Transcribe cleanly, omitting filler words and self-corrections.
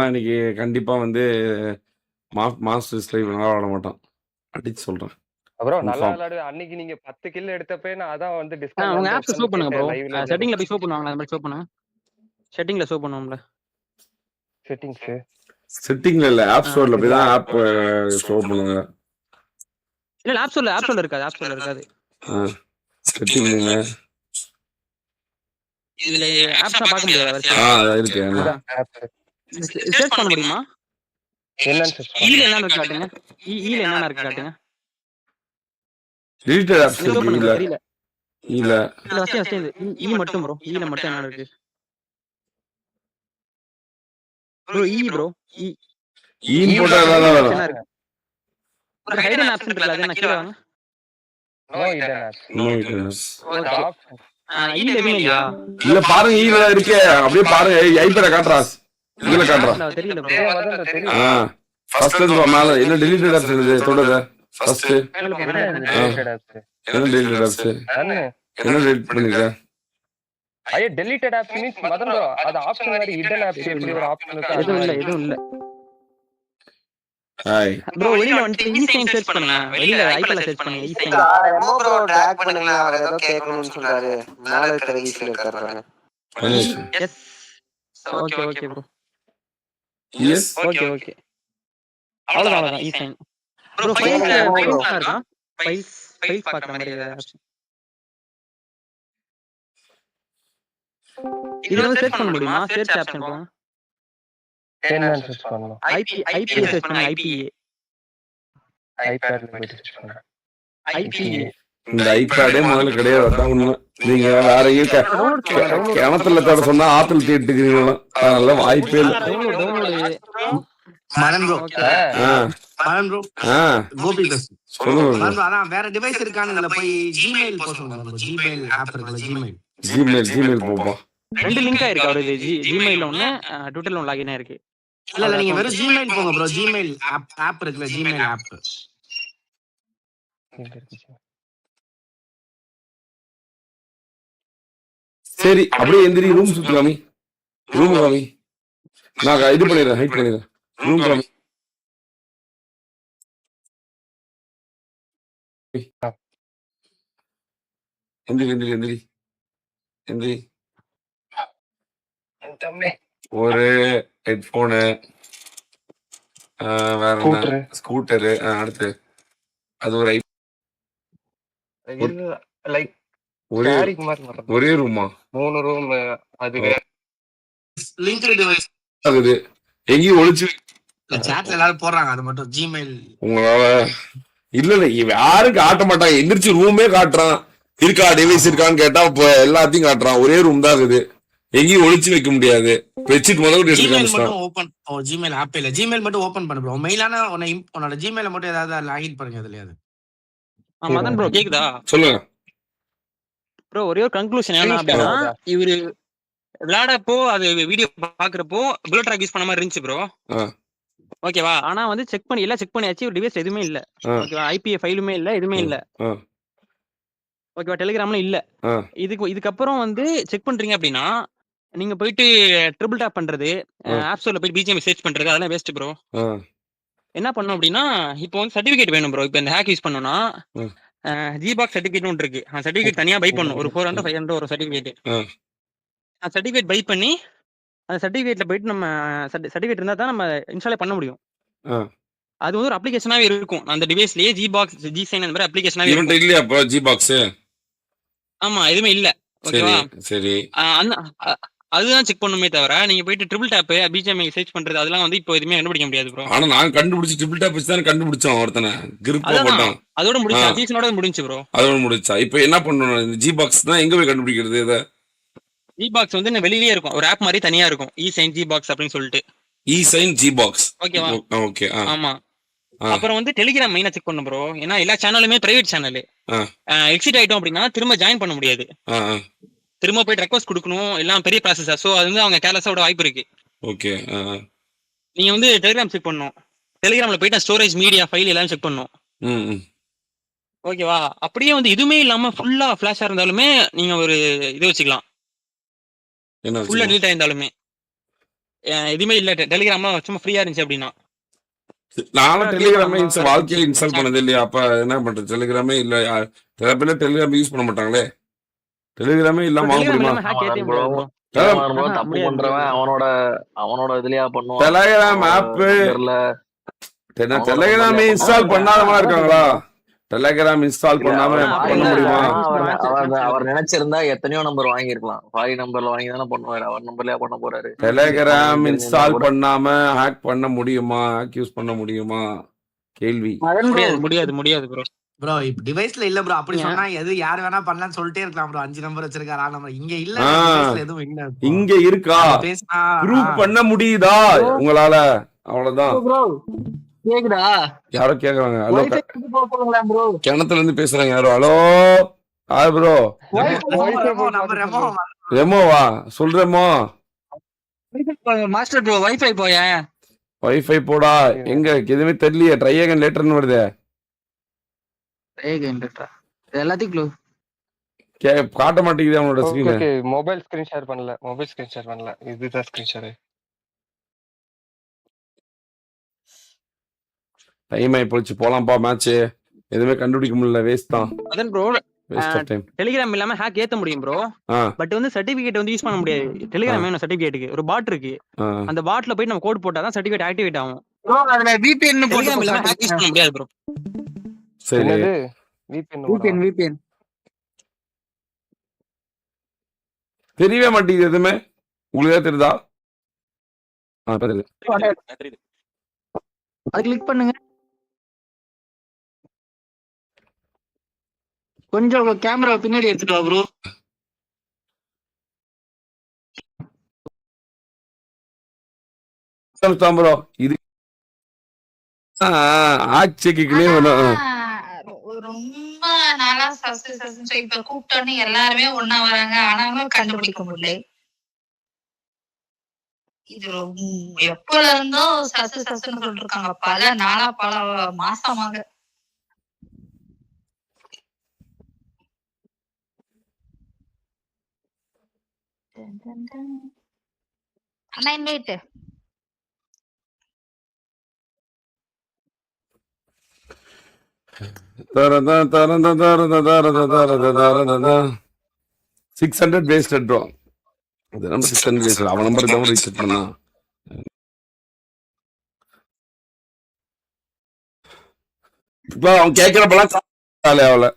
இன்னைக்கு கண்டிப்பா வந்து மாஸ்டர்ஸ் லைவ் நல்லா விளாட மாட்டான். அடிச்சு சொல்றேன். ப்ரோ நல்லா கன்ஃபார்ம். விளையாடு. அன்னைக்கு நீங்க 10 கில் எடுத்தப்ப நான் அதான் வந்து உங்க டிஸ்கார்ட்ல ஆப்ஸ் ஷோ உட்கார்ந்து பண்ணுங்க ப்ரோ. கேட்டேன் லைவ்ல இல்ல. செட்டிங்ல போய் ஷோ பண்ணுவாங்க. அந்த மாதிரி ஷோ பண்ணுங்க. செட்டிங்ல ஷோ பண்ணுவோம்ல. செட்டிங்ஸ் செட்டிங்ல இல்ல, ஆப் ஸ்டோர்ல போய் தான் ஆப் ஷோ பண்ணுங்க. இல்ல ஆப் ஸ்டோர்ல இருக்காது. ஆப் ஸ்டோர்ல இருக்காது. செட்டிங்ல இதுல ஆப்ஸ் பார்க்க முடியாது. இருக்கு. சர்ச் பண்ண முடியுமா? என்னன்னு சர்ச் ஈல பண்ணுங்க. என்னன்னு இருக்கு காட்டுங்க. ஈல என்னன்னு இருக்கு காட்டுங்க. டிலீட்டட் ஆப்ஸ் ஷோ பண்ணுங்க. இல்ல. தெரியல. இல்ல. இல்ல வச்சு ஈ மட்டும் ப்ரோ. ஈல மட்டும் என்ன இருக்கு? Bro bro. ஈ போட்டா நல்லா வரும். என்ன இருக்கு? ஒரு ஹைடன் ஆப்ஷன் இருக்குல்ல, அது என்ன கீழ வாங்க. No hidden apps. No hidden. Okay. Option ஈல எதுவுமே இல்லையா? இல்ல பாருங்க, ஈல இருக்கே. அப்படியே பாருங்க, ஐபேட காட்டுறா. இதுல காட்டுறா. தெரியல ப்ரோ. ஃபர்ஸ்ட் இருந்து மேல என்ன டிலீட்டட் ஆப்ஸ் இருக்கு தொடங்க. First deleted apps. என்ன டிலீட்டட் ஆப்ஸ்? என்ன டெலீட் பண்ணிருக்க? ஐயா deleted apps means Madhan bro அது ஆப்ஷன் மாதிரி ஹிடன் ஆப்ஸ் எப்படி ஒரு ஆப்ஷன் இருக்கு? எதுவும் இல்ல. ஹாய் ப்ரோ வெளியில வந்து ஈ சைன் சர்ச் பண்ணுங்க. வெளியில ஐபிஎல் சர்ச் பண்ணுங்க. E sign. எமோ ப்ரோ டாக் பண்ணுங்க. அவர் ஏதோ கேட்கணும்னு சொல்றாரு. மேல இருக்கிற வீஸ்ல இருக்காரு. Yes. Okay bro. Yes okay. அவ்வளவுதான் ஈ சைன். ப்ரோ ஃபைல்ஸ் இருக்கா? ஃபைல்ஸ் பார்க்குற மாதிரி ஆப்ஷன். இதுல சர்ச் பண்ண முடியுமா? சர்ச் ஆப்ஷன் போங்க. என்னன்னு சர்ச் பண்ணனும்? ஐபி சர்ச் பண்ணுங்க. ஐபேட்ல போய் சர்ச் பண்ணுங்க. ஐபிஏ. இந்த ஐபேடே முதல்ல கிடையாது. அதான் உண்மை. நீங்க வேற கிணத்துல தேட சொன்னா ஆத்துல தேடிட்டுக்கிறீங்களா? அதனால வாய்ப்பே இல்லை. மதன் ப்ரோ. மதன் ப்ரோ. கோபி பேசு. சொல்லுங்க. அதான் வேற டிவைஸ் இருக்கான்னு இதுல போய் ஜிமெயில் போக சொல்லுங்க. ஜிமெயில் ஆப் இருக்குல்ல, ஜிமெயில் போப்பா. ரெண்டு லிங்க் ஆயிருக்கு. அவருக்கு ஜிமெயில்ல ஒண்ணு, ட்விட்டர்ல ஒண்ணு லாகின் ஆயிருக்கு. இல்ல நீங்க வெறும் ஜிமெயில் போங்க ப்ரோ. ஜிமெயில் ஆப் இருக்குல்ல, ஜிமெயில் ஆப். சரி அப்படியே எந்திரி. ரூம் சுத்து காமி. ரூம் காமி. நான் இது பண்ணிடுறேன். ஹைட் பண்ணிடுறேன். ரூம் காமி. எந்திரி. ஒரு ஹெட்போனு, வேற ஸ்கூட்டரு, அடுத்து அது ஒரு லைக் ஒரே ரூமா? 3 ரூம். அதுக்கு லிங்க் டிவைஸ் ஆகுது. எங்கேயும் ஒளிச்சு சாட்ல எல்லாரும் போடுறாங்க. அது மட்டும் ஜிமெயில் உங்களால இல்ல யாரும் காட்ட மாட்டாங்க. எந்திரிச்சு ரூமே காட்டுறான். இருக்கா டிவைஸ் இருக்கான்னு கேட்டா எல்லாத்தையும் காட்டுறான். ஒரே ரூம் தான் இருக்குது. எங்கேயும் ஒளிச்சு வைக்க முடியாது. பெட்ஷீட் முதல்ல ஜிமெயில் மட்டும் ஓபன். ஜிமெயில் ஆப் இல்ல, ஜிமெயில் மட்டும் ஓபன் பண்ணு ப்ரோ. மெயிலான உன்னோட ஜிமெயில மட்டும் ஏதாவது லாகின் பண்ணுங்க. அதுலயாது மதன் ப்ரோ கேக்குதா? சொல்லுங்க ப்ரோ. ஒரே ஒரு கன்க்ளூஷன் என்ன அப்படின்னா, இவரு விளையாடப்போ அது வீடியோ பாக்குறப்போ புல்லட் ட்ராக் யூஸ் பண்ண மாதிரி இருந்துச்சு ப்ரோ. ஓகேவா? ஆனா வந்து செக் பண்ணியாச்சு. ஒரு டிவைஸ் எதுவுமே இல்ல. ஓகேவா? ஐபிஏ ஃபைலுமே இல்ல, எதுவுமே இல்ல. ஓகேவா? டெலிகிராம்ல இல்ல. இதுக்கப்புறம் வந்து செக் பண்றீங்க அப்படின்னா, நீங்க போயிட்டு ட்ரிபிள் டாப் பண்றது, ஆப் ஸ்டோர்ல போயிட்டு பிஜிஎம் சர்ச் பண்றது அதெல்லாம் வேஸ்ட் ப்ரோ. என்ன பண்ணணும் அப்படின்னா, இப்போ வந்து சர்டிபிகேட் வேணும் ப்ரோ. இப்போ இந்த ஹேக் யூஸ் பண்ணோம்னா ஜிபாக்ஸ் சர்டிபிகேட் ஒன்று இருக்கு. அந்த சர்டிபிகேட் தனியா பை பண்ணணும். ஒரு 400-500 ஒரு சர்டிபிகேட். அந்த சர்டிபிகேட் பை பண்ணி அந்த சர்டிபிகேட்ல போயிட்டு நம்ம சர்டிபிகேட் இருந்தா தான் நம்ம இன்ஸ்டாலே பண்ண முடியும். அது வந்து ஒரு அப்ளிகேஷனாவே இருக்கும். அந்த டிவைஸ்லயே ஜிபாக்ஸ், ஜிசைன் அந்த மாதிரி அப்ளிகேஷனாவே இருக்கும். இல்லையா அப்போ ஜிபாக்ஸ்? ஆமா, எதுவுமே இல்ல. ஓகேவா? சரி. அதுதான் செக் பண்ணுமே தவிர நீங்க போயிட்டு ட்ரிபிள் டாப் பிஜிஎம்ஐ சர்ச் பண்றது அதெல்லாம் வந்து இப்போ எதுவுமே கண்டுபிடிக்க முடியாது ப்ரோ. ஆனா நான் கண்டுபிடிச்சு ட்ரிபிள் டாப் வச்சு தான் கண்டுபிடிச்சோம். ஒருத்தனை கிரிப்ல போட்டான். அதோட முடிஞ்சா சீசனோட முடிஞ்சு ப்ரோ. அதோட முடிச்சா? இப்போ என்ன பண்ணணும்? இந்த ஜிபாக்ஸ் தான் எங்க போய் கண்டுபிடிக்கிறது? இத ஜிபாக்ஸ் வந்து வெளியிலே இருக்கும். ஒரு ஆப் மாதிரி தனியா இருக்கும். இ சைன் ஜிபாக்ஸ் அப்படின்னு சொல்லிட்டு. இ சைன் ஜிபாக்ஸ். ஓகேவா? ஓகே. ஆமா. அப்புறம் வந்து டெலிகிராம் மெயினா செக் பண்ணணும் ப்ரோ. ஏன்னா எல்லா சேனலுமே பிரைவேட் சேனல். எக்ஸிட் ஆயிட்டோம் அப்படின்னா திரும்ப ஜாயின் பண்ண முடியாது. திரும்ப போய் ரெக்வஸ்ட் கொடுக்கணும். எல்லாம் பெரிய ப்ராசஸ். சோ அது வந்து அவங்க கேர்லெஸ்ஸோட வாய்ப்பு இருக்கு. ஓகே. நீங்க வந்து டெலிகிராம் செக் பண்ணணும். டெலிகிராம்ல போயிட்டு ஸ்டோரேஜ், மீடியா, ஃபைல் எல்லாம் செக் பண்ணணும். ஓகேவா? அப்படியே வந்து எதுவுமே இல்லாம ஃபுல்லா ஃபிளாஷா இருந்தாலுமே நீங்க ஒரு இது வச்சுக்கலாம். ஃபுல்லா டெலீட் ஆயிருந்தாலுமே எதுவுமே இல்ல டெலிகிராம்லாம் சும்மா ஃப்ரீயா இருந்துச்சு அப்படின்னா நானும் டெலிகிராமே வாழ்க்கையில இன்ஸ்டால் பண்ணது இல்லையா, அப்ப என்ன பண்றது? டெலிகிராமே இல்ல. சில பேர் டெலிகிராம் யூஸ் பண்ண மாட்டாங்களே. டெலிகிராமே இல்லாம வாங்க முடியுமா? தப்பு பண்றவன் அவனோட இதுலயா பண்ணுவான். டெலிகிராம் ஆப் டெலிகிராம் இன்ஸ்டால் பண்ணாதவங்களா இருக்காங்களா? டெலிகிராம் இன்ஸ்டால் பண்ணாம பண்ண முடியுமா? அவர் நினைச்சிருந்தா எத்தனையோ நம்பர் வாங்கிருக்கலாம். ஃபாரின் நம்பர்ல வாங்கி தானே பண்ணுவாரு. அவர் நம்பர்லயா பண்ண போறாரு. டெலிகிராம் இன்ஸ்டால் பண்ணாம ஹேக் பண்ண முடியுமா? ஹேக் யூஸ் பண்ண முடியுமா? கேள்வி. முடியாது ப்ரோ. ப்ரோ இப்ப டிவைஸ்ல இல்ல ப்ரோ. அப்படி சொன்னா எது யார் வேணா பண்ணலாம்னு சொல்லிட்டே இருக்கலாம் ப்ரோ. 5 நம்பர் வச்சிருக்காரு, 6 நம்பர் இங்க இல்ல. டிவைஸ்ல எதுவும் இல்ல. இங்க இருக்கா? ப்ரூவ் பண்ண முடியுதா உங்களால? அவ்வளவுதான். கேக்குதா? யாரோ கேக்குறாங்க. ஹலோ, கிணத்துல இருந்து பேசுறாங்க யாரோ. ஹலோ யாரு ப்ரோ? ரெமோவா? சொல்றேமோ மாஸ்டர் ப்ரோ வைஃபை போய. வைஃபை போடா. எங்க எதுவுமே தெரியலையே. ட்ரை அகைன் லேட்டர்னு வருதே. எல்லாத்தையும் காட்ட மாட்டேங்குது அவனோட ஸ்கிரீன். மொபைல் ஸ்கிரீன் ஷேர் பண்ணல. இதுதான் ஸ்கிரீன் ஷேர். டைம் ஆகி போச்சு, போலாம்ப்பா மேட்ச். எதுவுமே கண்டுபிடிக்க முடியல, வேஸ்ட் தான். அதான் bro waste of time. Telegram இல்லாம ஹேக் ஏத்த முடியும் ப்ரோ. பட் வந்து சர்டிபிகேட் வந்து யூஸ் பண்ண முடியாது. டெலிகிராம் வேணும் சர்டிபிகேட்டுக்கு. ஒரு பாட் இருக்கு. அந்த பாட்ல போய் நம்ம கோட் போட்டா தான் சர்டிபிகேட் ஆக்டிவேட் ஆகும். ப்ரோ அதுல VPN போட்டு ஹேக் யூஸ் பண்ண முடியாது ப்ரோ. சரி, VPN தெரியவே மாட்டேங்குது எதுவுமே. உங்களுக்கு தெரியுதா? தெரியுது. அது கிளிக் பண்ணுங்க. கொஞ்சம் கேமரா பின்னாடி எடுத்துட்டு வா ப்ரோ. ப்ரோ இது ஆட்சிக்குனே ரொம்ப நாளா சஸ்பென்ஸ் இப்ப கூப்பிட்டோன்னு எல்லாருமே ஒண்ணா வராங்க. ஆனாலும் கண்டுபிடிக்க முடியல. இது எப்பல இருந்தோ சஸ்ன்னு சொல்லிட்டு இருக்காங்க. பல நாளா பல மாசமாக. அண்ணா இன்வைட். $600 wasted bro. அது நம்ம 600 wasted. அவன் நம்பர் தான் ரீசெட் பண்ணா. இப்போ அவன் கேட்கிறப்பெல்லாம் அவளை